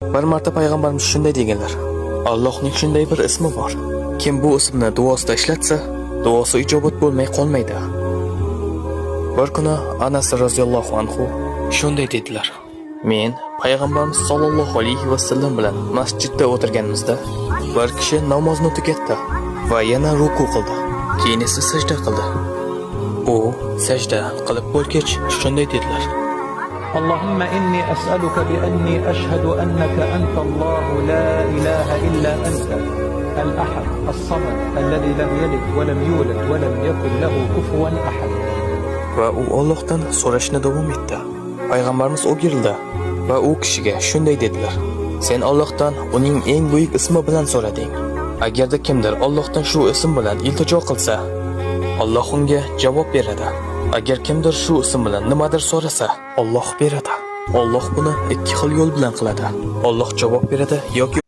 Bir marta payg'ambarimiz shunday deganlar: Allohning shunday bir ismi bor. Kim bu ismni duosida ishlatsa, duosi ijobat bo'lmay qolmaydi. Bir kuni Anas roziyallohu anhu shunday dedilar: Men payg'ambarimiz sollallohu alayhi vasallam bilan masjidda o'tirganimizda bir kishi namozni tugatdi va yana ruku qildi. Keyin esa sajda qildi. U sajda qilib bo'lgach shunday dedilar: اللهم إني أسألك بأني أشهد أنك أنت الله لا إله إلا أنت الأحد الصمد الذي لم يلد ولم يولد ولم يكن له كفوا أحد. Va u Allohdan so'rashni davom etdi. Payg'ambarimiz o'girildi va u kishiga shunday dedilar: Sen Allohdan uning eng buyuk ismi bilan so'rading. Agarda kimdir Allohdan shu ism bilan iltijo qilsa, Alloh unga javob beradi. Agar kimdir shu ism bilan nimadir so'rasa, Alloh beradi. Alloh buni ikki xil yo'l bilan qiladi. Alloh javob beradi yoki